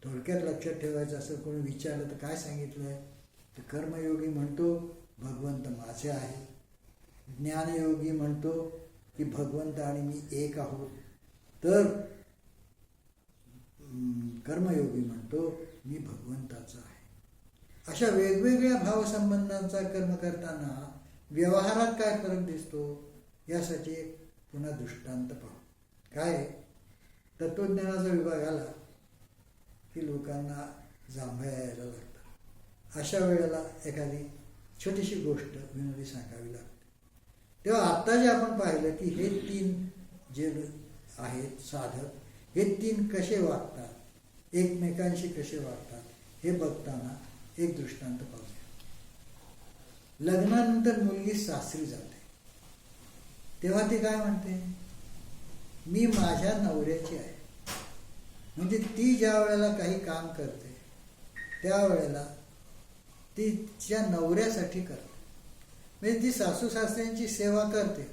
थोडक्यात लक्षात ठेवायचं असं कोणी विचारलं तर काय सांगितलं आहे? तर कर्मयोगी म्हणतो भगवंत माझे आहे, ज्ञानयोगी म्हणतो की भगवंत आणि मी एक आहोत, तर कर्मयोगी म्हणतो मी भगवंताचा आहे. अशा वेगवेगळ्या भावसंबंधांचा कर्म करताना व्यवहारात काय फरक दिसतो यासाठी पुन्हा दृष्टांत पाहू. काय? तत्वज्ञानाचा विभाग आला की लोकांना जांभया यायला लागतात. अशा वेळेला एखादी छोटीशी गोष्ट विनोदी सांगावी लागते. तेव्हा आत्ता जे आपण पाहिलं की हे 3 जे आहेत साधक, हे 3 कसे वागतात, एकमेकांशी कसे वागतात, हे बघताना एक दृष्टांत पाहूया. लग्नानंतर मुलगी सासरी जाते तेव्हा ती काय म्हणते? मी माझ्या नवऱ्याची आहे. म्हणजे ती ज्या वेळेला काही काम करते त्यावेळेला ती तिच्या नवऱ्यासाठी करते. म्हणजे ती सासू सासऱ्यांची सेवा करते,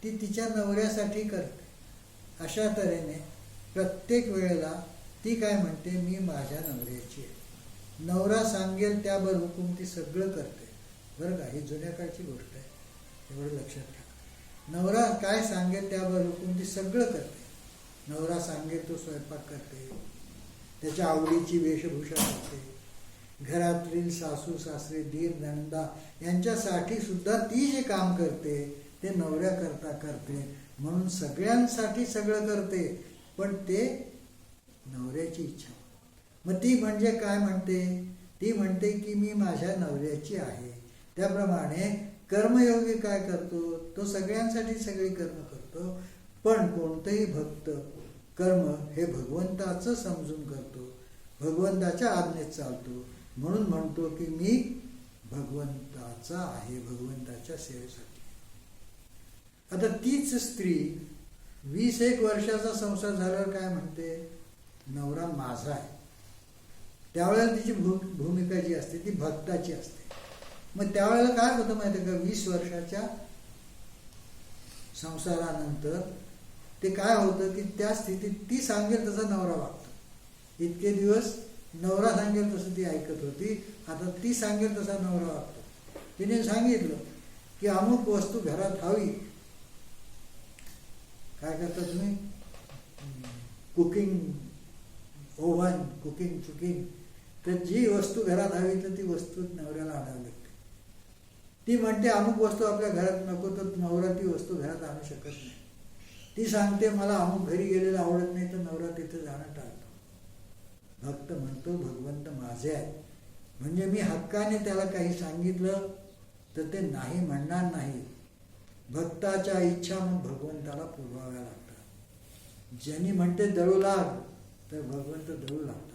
ती तिच्या नवऱ्यासाठी करते. अशा तऱ्हेने प्रत्येक वेळेला ती काय म्हणते? मी माझ्या नवऱ्याची आहे. नवरा सांगेल त्यावर हुकूम ती सगळं करते. बरं का, ही जुन्या काळची गोष्ट आहे, एवढं लक्षात ठेवा. नवरा काय सांगेल त्यावर हुकूम ती सगळं करते. नवरा सांगेल तो स्वयंपाक करते, त्याच्या आवडीची वेशभूषा करते, घरातील सासू सासरे दीर नंदा यांच्यासाठी सुद्धा ती जे काम करते ते नवऱ्याकरता करते. म्हणून सगळ्यांसाठी सगळं करते, पण ते नवऱ्याची इच्छा. मग ती म्हणजे काय म्हणते? ती म्हणते की मी माझ्या नवऱ्याची आहे. त्याप्रमाणे कर्मयोगी काय करतो? तो सगळ्यांसाठी सगळी कर्म करतो, पण कोणतेही भक्त कर्म हे भगवंताचं समजून करतो, भगवंताच्या आज्ञेत चालतो. म्हणून म्हणतो की मी भगवंताचा आहे, भगवंताच्या सेवेसाठी. आता तीच स्त्री 20-1 वर्षाचा संसार झाल्यावर काय म्हणते? नवरा माझा आहे. त्यावेळेला तिची भूमिका जी असते ती भक्ताची असते. मग त्यावेळेला काय होतं माहिती का? 20 वर्षाच्या संसारानंतर ते काय होतं की त्या स्थितीत ती सांगेल तसा नवरा वागतो. इतके दिवस नवरा सांगेल तसं ती ऐकत होती, आता ती सांगेल तसा नवरा वागतो. तिने सांगितलं की अमुक वस्तू घरात हवी. काय करता तुम्ही? Cooking oven, cooking. तर जी वस्तू घरात हवी तर ती वस्तू नवऱ्याला आणावी लागते. ती म्हणते अमुक वस्तू आपल्या घरात नको, तर नवरा ती वस्तू घरात आणू शकत नाही. ती सांगते मला अमुक घरी गेलेलं आवडत नाही, तर नवरा तिथे जाणं टाळतो. भक्त म्हणतो भगवंत माझे आहे. म्हणजे मी हक्काने त्याला काही सांगितलं तर ते नाही म्हणणार नाही. भक्ताच्या इच्छा मग भगवंताला पुरवाव्या लागतात. ज्यांनी म्हणते दळू लाग तर भगवंत दळू लागतात.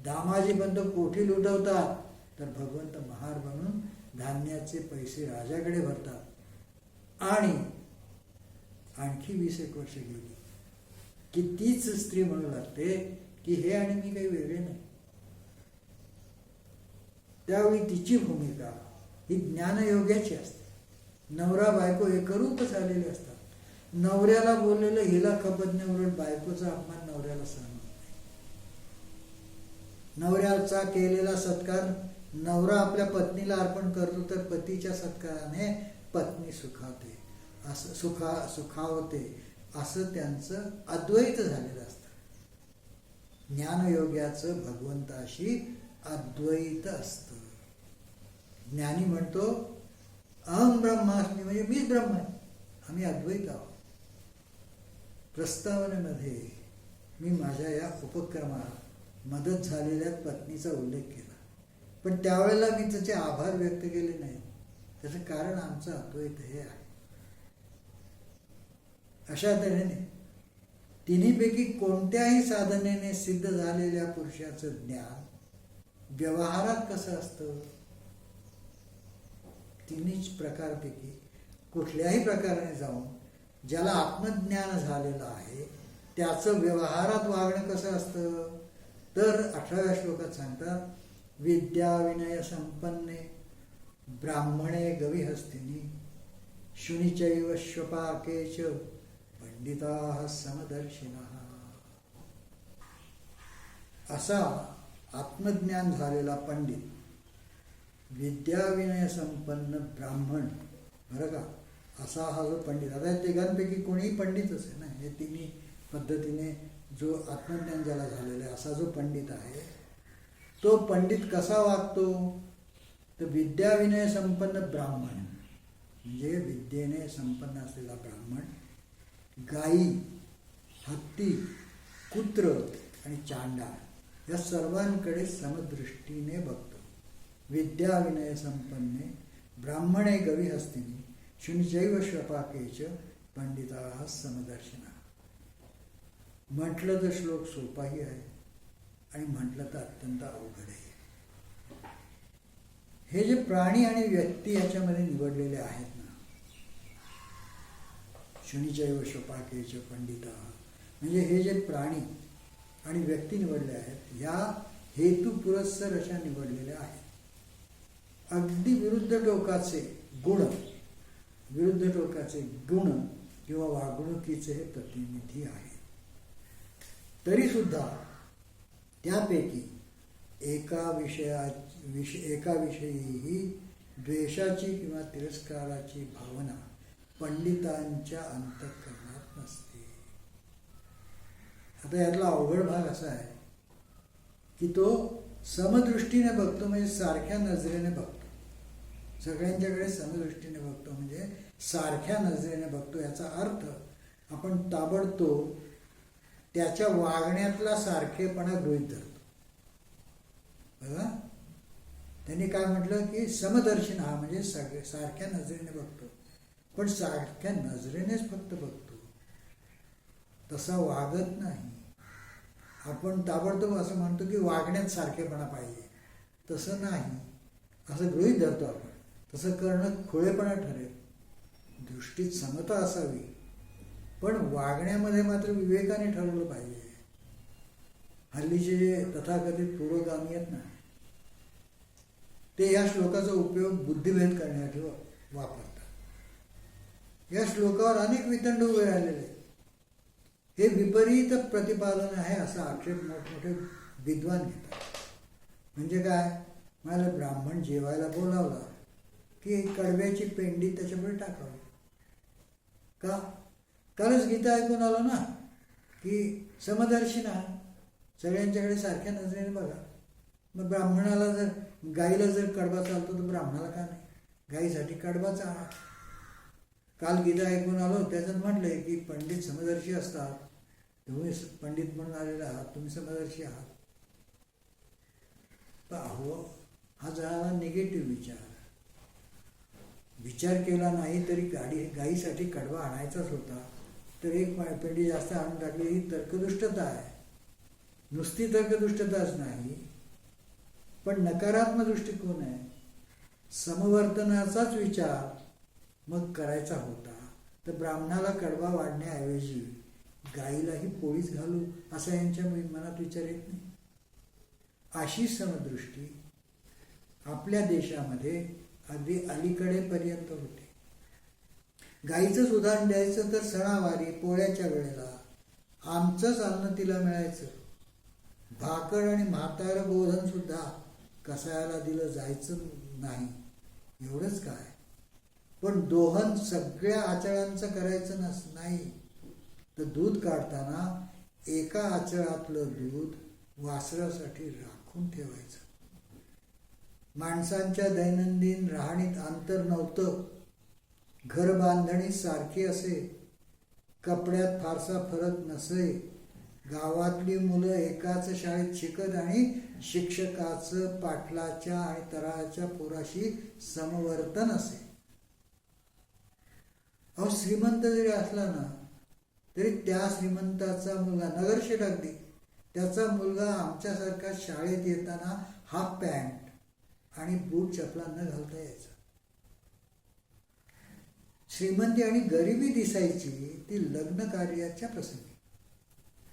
दामाजी बंद कोठी लुटवतात तर भगवंत महार बनून धान्याचे पैसे राजाकडे भरतात. आणि आणखी 20-1 वर्ष गेली की तीच स्त्री म्हणू लागते की हे आणि मी काही वेगळे नाही. त्यावेळी तिची भूमिका ही ज्ञानयोग्याची असते. नवरा बायको एकरूप झालेले असतात. नवऱ्याला बोललेलं हिला खपत नाही, उलट बायकोचा अपमान नवऱ्याला सहन होत नाही. नवऱ्याचा केलेला सत्कार नवरा आपल्या पत्नीला अर्पण करतो, तर पतीच्या सत्काराने पत्नी सुखावते, असं सुखावते, असं त्यांचं अद्वैत झालेलं असतं. ज्ञानयोग्याचं भगवंताशी अद्वैत असतं. ज्ञानी म्हणतो अहम ब्रह्मास्मी, म्हणजे मीच ब्रह्म आहे, आम्ही अद्वैत आहोत. प्रस्तावनेमध्ये मी माझ्या या उपक्रमात मदत झालेल्या पत्नीचा उल्लेख केला, पण त्यावेळेला मी त्याचे आभार व्यक्त केले नाही. त्याचं कारण आमचं अद्वैत हे आहे. अशा तऱ्हेने तिन्हीपैकी कोणत्याही साधनेने सिद्ध झालेल्या पुरुषाचं ज्ञान व्यवहारात कसं असतं? तिन्हीच प्रकारपैकी कुठल्याही प्रकाराने जाऊन ज्याला आत्मज्ञान झालेलं आहे त्याचं व्यवहारात वागणं कसं असतं? तर 18व्या श्लोकात सांगतात विद्या विनय संपन्ने ब्राह्मणे गविहस्तिनी शुनिचैव श्वपाकेच पंडिताः समदर्शिनः. असा आत्मज्ञान झालेला पंडित, विद्याविनय संपन्न ब्राह्मण, बरं का, असा हा जो पंडित, आता या तिघांपैकी कोणीही पंडितच आहे ना, हे तिन्ही पद्धतीने जो आत्मज्ञान ज्याला झालेला आहे असा जो पंडित आहे, तो पंडित कसा वागतो, तर विद्याविनय संपन्न ब्राह्मण म्हणजे विद्येने संपन्न असलेला ब्राह्मण, गायी, हत्ती, कुत्र आणि चांडाळ या सर्वांकडे समदृष्टीने बघतो. विद्याविनय संपन्ने ब्राह्मणे गवी हस्तिनी शुनिचैव श्वपाकेच पंडिता समदर्शिना. म्हटलं तर श्लोक सोपाही आहे आणि म्हटलं तर अत्यंत अवघड आहे. हे जे प्राणी आणि व्यक्ती याच्यामध्ये निवडलेले आहेत ना, शुनिचैव श्वपाकेच पंडिता, म्हणजे हे जे प्राणी आणि व्यक्ती निवडले आहेत ह्या हेतू पुरस्सर अशा निवडलेल्या आहेत. अगदी विरुद्ध टोकाचे गुण किंवा वागणुकीचे हे प्रतिनिधी आहेत. तरी सुद्धा त्यापैकी एका विषयीही द्वेषाची किंवा तिरस्काराची भावना पंडितांच्या अंतःकरणात नसते. आता यातला अवघड भाग असा आहे की तो समदृष्टीने बघतो, म्हणजे सारख्या नजरेने बघतो, सगळ्यांच्याकडे समदृष्टीने बघतो म्हणजे सारख्या नजरेने बघतो. याचा अर्थ आपण ताबडतोब त्याच्या वागण्यातला सारखेपणा गृहीत धरतो. बघा, त्यांनी काय म्हटलं की समदर्शन हा म्हणजे सारख्या नजरेने बघतो, पण सारख्या नजरेनेच फक्त बघतो, तसा वागत नाही. आपण ताबडतोब असं म्हणतो की वागण्यात सारखेपणा पाहिजे, तसं नाही असं गृहीत धरतो आपण. तसं करणं खुळेपणा ठरेल. दृष्टीत समता असावी, पण वागण्यामध्ये मात्र विवेकाने ठरवलं पाहिजे. हल्लीचे जे तथाकथित पुरोगामी आहेत ना, ते या श्लोकाचा उपयोग बुद्धिभेद करण्यासाठी वापरतात. या श्लोकावर अनेक वितंड उभे राहिलेले आहेत. हे विपरीत प्रतिपादन आहे असा आक्षेप मोठमोठे विद्वान घेतात. म्हणजे काय, मला ब्राह्मण जेवायला बोलावला की कडव्याची पेंडी त्याच्यापुढे टाकावी का? कालच गीता ऐकून आलो ना की समदर्शिना, सगळ्यांच्याकडे सारख्या नजरेने बघा. मग ब्राह्मणाला जर, गाईला जर कडबा चालतो तर ब्राह्मणाला का नाही? गाईसाठी कडबाचा आहार. काल गीता ऐकून आलो त्याच्यात म्हटलंय की पंडित समदर्शी असतात. तुम्ही पंडित म्हणून आलेला आहात, तुम्ही समदर्शी आहात. अहो, हा झाला निगेटिव्ह विचार केला नाही तरी गाईसाठी कडवा आणायचाच होता, तर एक पेंडी जास्त आणून टाकली, ही तर्कदुष्टता आहे. नुसती तर्कदुष्टताच नाही, पण नकारात्मक दृष्टिकोन आहे. समवर्तनाचाच विचार मग करायचा होता, तर ब्राह्मणाला कडवा वाढण्याऐवजी गाईलाही पोळीच घालू असा यांच्या मनात विचार येत नाही. अशी समदृष्टी आपल्या देशामध्ये अगदी अलीकडेपर्यंत होते. गाईचंच उदाहरण द्यायचं तर सणावारी पोळ्याच्या वेळेला आमचंच अन्न तिला मिळायचं. भाकड आणि म्हातारं बोधन सुद्धा कसायाला दिलं जायचं नाही. एवढंच काय, पण दोहन सगळ्या आचळांचं करायचं नाही. तर दूध काढताना एका आचळातलं दूध वासरासाठी राखून ठेवायचं. माणसांच्या दैनंदिन राहणीत अंतर नव्हतं. घर बांधणी सारखी असे, कपड्यात फारसा फरक नसे. गावातली मुलं एकाच शाळेत शिकत आणि शिक्षकाचं पाटलाच्या आणि तराच्या पोराशी समवर्तन असे. अहो, श्रीमंत जरी असला ना तरी त्या श्रीमंताचा मुलगा, नगरशेठ अगदी, त्याचा मुलगा आमच्यासारखा शाळेत येताना हाफ पॅन्ट आणि बूट चपला न घालता यायचा. श्रीमंती आणि गरिबी दिसायची ती लग्न कार्याच्या प्रसंगी,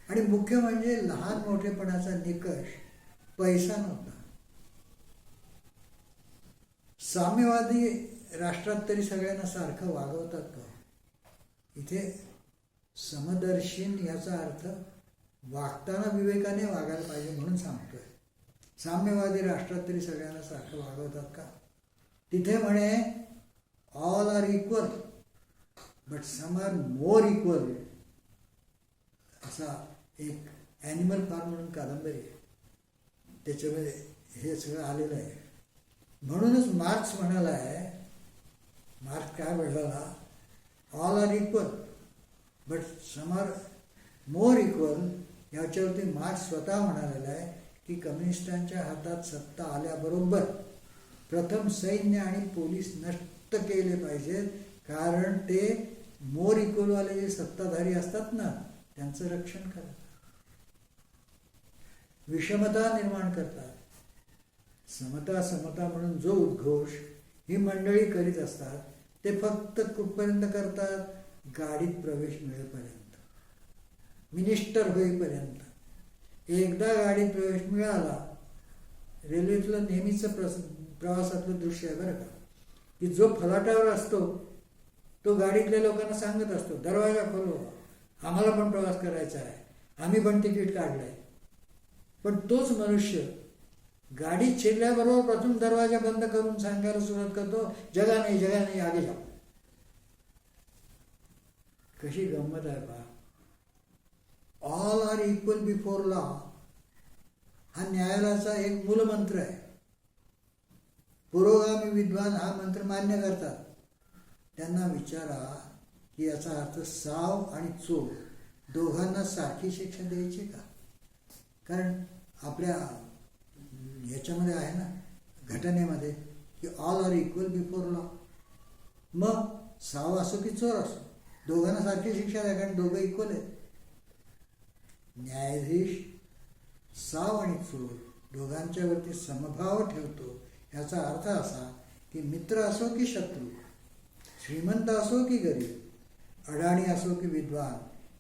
आणि मुख्य म्हणजे लहान मोठेपणाचा निकष पैसा नव्हता. साम्यवादी राष्ट्रात तरी सगळ्यांना सारखं वागवतात का? इथे समदर्शीन याचा अर्थ वागताना विवेकाने वागायला पाहिजे म्हणून सांगतोय. साम्यवादी राष्ट्रात तरी सगळ्यांना सारखं वागवतात का? तिथे म्हणे all are equal but some are more equal. असा एक ॲनिमल फार्म म्हणून कादंबरी आहे, त्याच्यामध्ये हे सगळं आलेलं आहे. म्हणूनच मार्क्स म्हणाला आहे, मार्क्स काय म्हणाला, all are equal but some are more equal. याच्यावरती मार्क्स स्वतः म्हणालेला आहे की कम्युनिस्टांच्या हातात सत्ता आल्याबरोबर प्रथम सैन्य आणि पोलीस नष्ट केले पाहिजेत, कारण ते मोर इक्वलवाले जे सत्ताधारी असतात ना त्यांचं रक्षण करतात, विषमता निर्माण करतात. समता समता म्हणून जो उद्घोष ही मंडळी करीत असतात ते फक्त कुठपर्यंत करतात, गाडीत प्रवेश मिळेपर्यंत, मिनिस्टर होईपर्यंत. एकदा गाडीत प्रवेश मिळाला, रेल्वेतलं नेहमीचं प्रवासातलं दृश्य आहे बरं का, की जो फलाटावर असतो तो गाडीतल्या लोकांना सांगत असतो, दरवाजा खोलो, आम्हाला पण प्रवास करायचा आहे, आम्ही पण तिकीट काढलंय. पण तोच मनुष्य गाडीत शिरल्याबरोबर प्रथम दरवाजा बंद करून सांगायला सुरुवात करतो, जगा नाही आगे जाओ. कशी गंमत आहे पहा. All are equal before law हा न्यायालयाचा एक मूलमंत्र आहे. पुरोगामी विद्वान हा मंत्र मान्य करतात. त्यांना विचारा की याचा अर्थ साव आणि चोर दोघांना सारखी शिक्षा द्यायची का? कारण आपल्या याच्यामध्ये आहे ना, घटनेमध्ये, की all are equal before law. मग साव असो की चोर असो दोघांना सारखी शिक्षा द्या, कारण दोघं इक्वल आहेत. न्यायाधीश साव आणि चोर दोघांच्या वरती समभाव ठेवतो. याचा अर्थ असा की मित्र असो की शत्रू, श्रीमंत असो की गरीब, अडाणी असो की विद्वान,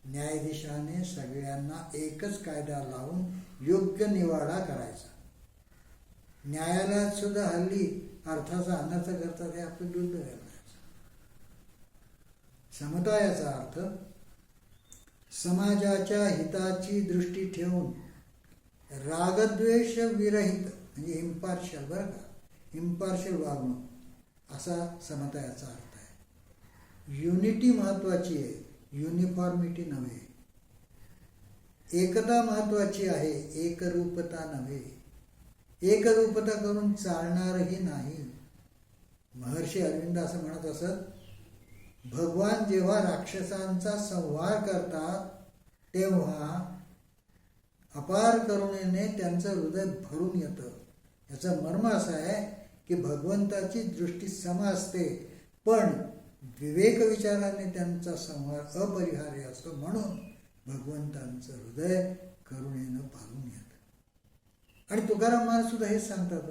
न्यायाधीशाने सगळ्यांना एकच कायदा लावून योग्य निवाडा करायचा. न्यायालयात सुद्धा हल्ली अर्थाचा अनर्थ करतात, हे आपलं दुर्दैव आहे. समता याचा अर्थ समाजाच्या हिताची दृष्टी ठेवून रागद्वेष विरहित, म्हणजे इम्पार्शियल बरं का, इम्पार्शियल वागणूक, असा समता याचा अर्थ आहे. युनिटी महत्वाची आहे, युनिफॉर्मिटी नव्हे. एकता महत्वाची आहे, एकरूपता नव्हे. एकरूपता करून चालणारही नाही. महर्षी अरविंद असं म्हणत असत, भगवान जेव्हा राक्षसांचा संहार करतात तेव्हा अपार करुणेने त्यांचं हृदय भरून येतं. याचं मर्म असं आहे की भगवंताची दृष्टी सम असते, पण विवेक विचाराने त्यांचा संहार अपरिहार्य असतो, म्हणून भगवंतांचं हृदय करुणेनं भरून येतं. आणि तुकाराम महाराज सुद्धा हेच सांगतात,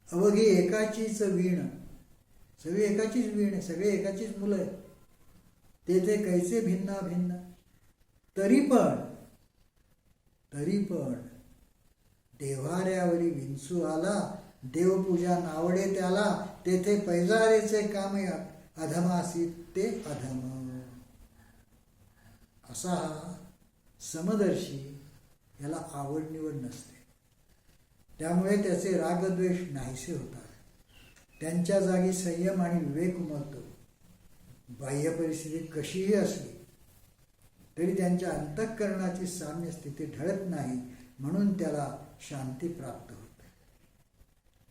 अवघी एकाचीच वीण, सगळी एकाचीच वीण आहे, सगळे एकाचीच मुलं आहेत, ते कैसे भिन्ना भिन्न, तरी पण देव्हाऱ्यावरी विंचू आला, देवपूजा नावडे त्याला, तेथे पैजारेचे कामे अधमासी ते अधम. असा हा समदर्शी, याला आवड निवड नसते, त्यामुळे त्याचे रागद्वेष नाहीसे होतात. त्यांच्या जागी संयम आणि विवेक उमलतो. बाह्य परिस्थिती कशीही असली तरी त्यांच्या अंतःकरणाची साम्य स्थिती ढळत नाही, म्हणून त्याला शांती प्राप्त होते.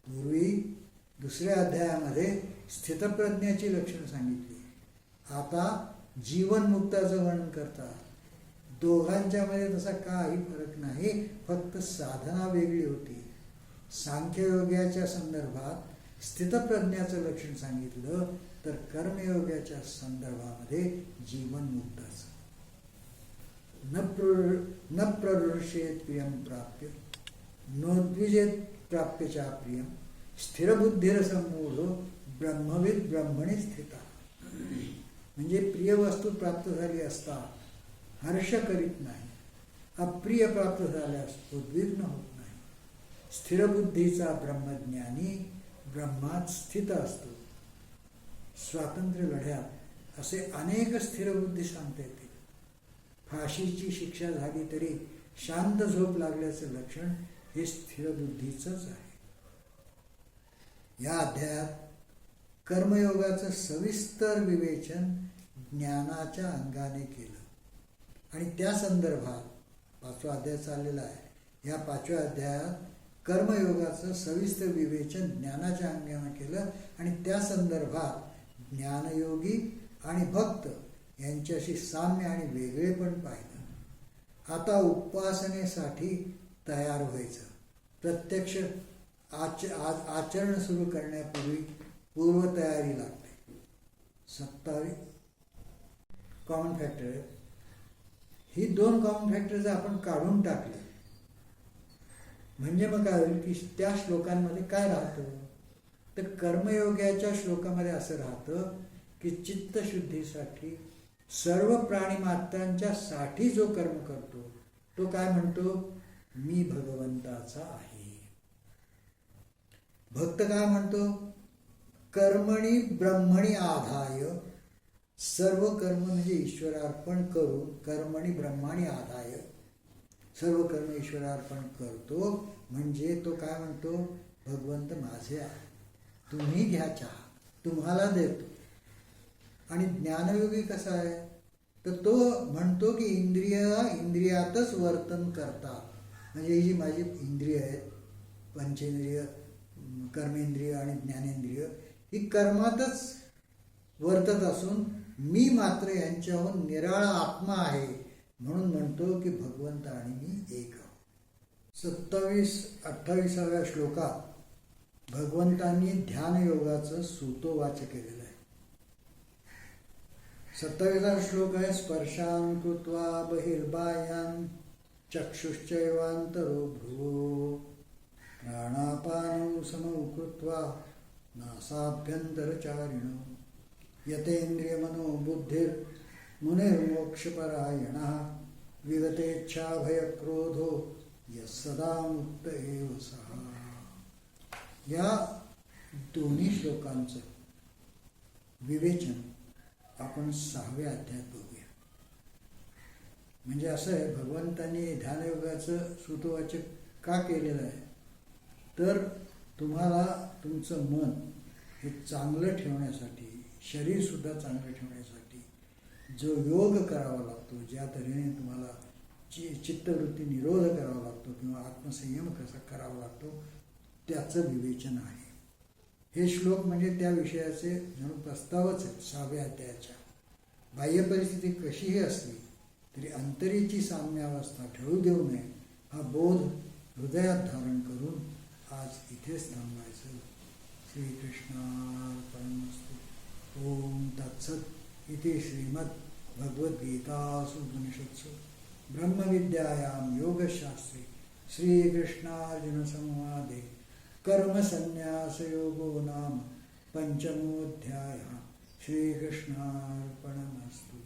पूर्वी दुसऱ्या अध्यायामध्ये स्थितप्रज्ञाची लक्षणं सांगितली, आता जीवनमुक्ताचं वर्णन करतात. दोघांच्यामध्ये तसा काही फरक नाही, फक्त साधना वेगळी होती. सांख्ययोगाच्या संदर्भात स्थितप्रज्ञाचं लक्षण सांगितलं, तर कर्मयोगाच्या संदर्भामध्ये जीवनमुक्ताचं. न प्ररुषेत प्रियम प्राप्य, नोद्विजेत प्राप्यच्या प्रियम, स्थिरबुद्धीर संमूढो ब्रह्मविद ब्रह्मणी स्थिता. म्हणजे प्रिय वस्तू प्राप्त झाली असता हर्ष करीत नाही, अप्रिय प्राप्त झाल्यास उद्विग्न होत नाही. स्थिरबुद्धीचा ब्रह्मज्ञानी ब्रह्मात स्थित असतो. स्वातंत्र्य लढ्यात असे अनेक स्थिरबुद्धी सांगता येतील. फाशीची शिक्षा झाली तरी शांत झोप लागल्याचं लक्षण हे स्थिरबुद्धीचंच आहे. या अध्यायात कर्मयोगाचं सविस्तर विवेचन ज्ञानाच्या अंगाने केलं आणि त्या संदर्भात 5वा अध्याय चाललेला आहे. या 5व्या अध्यायात कर्मयोगाचं सविस्तर विवेचन ज्ञानाच्या अंगाने केलं आणि त्या संदर्भात ज्ञानयोगी आणि भक्त यांच्याशी साम्य आणि वेगळेपण पाहिलं. आता उपासनेसाठी तयार व्हायचं. प्रत्यक्ष आचरण सुरू करण्यापूर्वी पूर्वतयारी लागते. 27 कॉमन फॅक्टर ही 2 कॉमन फॅक्टर जर आपण काढून टाकले म्हणजे मग काय होईल की त्या श्लोकांमध्ये काय राहतं, तर कर्मयोगाच्या श्लोकामध्ये असं राहतं की चित्तशुद्धीसाठी सर्व प्राणीमात्रांच्या साठी जो कर्म करतो तो काय म्हणतो, मी भगवंताचा आहे. भक्त काय म्हणतो, कर्मणी ब्रह्मणी आधाय, सर्व कर्म म्हणजे ईश्वरार्पण करून कर्मणी ब्रह्माणी आधाय सर्व कर्म ईश्वरार्पण करतो. म्हणजे तो काय म्हणतो, भगवंत माझे आहे, तुम्ही घ्या चहा, तुम्हाला देतो. आणि ज्ञानयोगी कसा आहे, तर तो म्हणतो की इंद्रियातच वर्तन करतात. म्हणजे ही जी माझी इंद्रिय आहेत, पंचेंद्रिय, कर्मेंद्रिय आणि ज्ञानेंद्रिय, ही कर्मातच वर्तत असून मी मात्र यांच्याहून निराळा आत्मा आहे. म्हणून म्हणतो की भगवंत आणि मी एक आहोत. 27-28व्या श्लोकात भगवंतांनी ध्यानयोगाचं सूतोवाच केलेलं आहे. 27वा श्लोक आहे, स्पर्शान कृत्वा बहिर्बाह्यान चक्षुश्चैवान्तरो भ्रुवो प्राणापानौ समौ कृत्वा नासाभ्यन्तरचारिणो यतेन्द्रियमनो बुद्धिर्मुनिर्मोक्षपरायणः विगतेच्छाभयक्रोधो यः सदा मुक्त एव सः. या दोन्ही श्लोकांचं विवेचन आपण 6व्या अध्यायात बघूया. म्हणजे असं आहे, भगवंतांनी ध्यानयोगाचं सूतोवाचक का केलेलं आहे, तर तुम्हाला तुमचं मन हे चांगलं ठेवण्यासाठी, शरीरसुद्धा चांगलं ठेवण्यासाठी जो योग करावा लागतो, ज्या तऱ्हेने तुम्हाला चित्तवृत्ती निरोध करावा लागतो किंवा आत्मसंयम कसा करावा लागतो, त्याचं विवेचन आहे. हे श्लोक म्हणजे त्या विषयाचे जणू प्रस्तावच आहेत. 6व्या अध्यायाच्या बाह्य परिस्थिती कशीही असली तरी अंतरीची साम्यावस्था ठेवू देऊ नये हा बोध हृदयात धारण करून आज इथेच थांबायचं. श्रीकृष्णार्पणमस्तु. ओम तत्सत् इति श्रीमद्भगवद्गीतासु उपनिषत्सु ब्रह्मविद्यायां योगशास्त्रे श्रीकृष्णार्जुनसंवादे कर्मसन्न्यासयोगो नाम 5मोऽध्यायः. श्रीकृष्णार्पणमस्तु.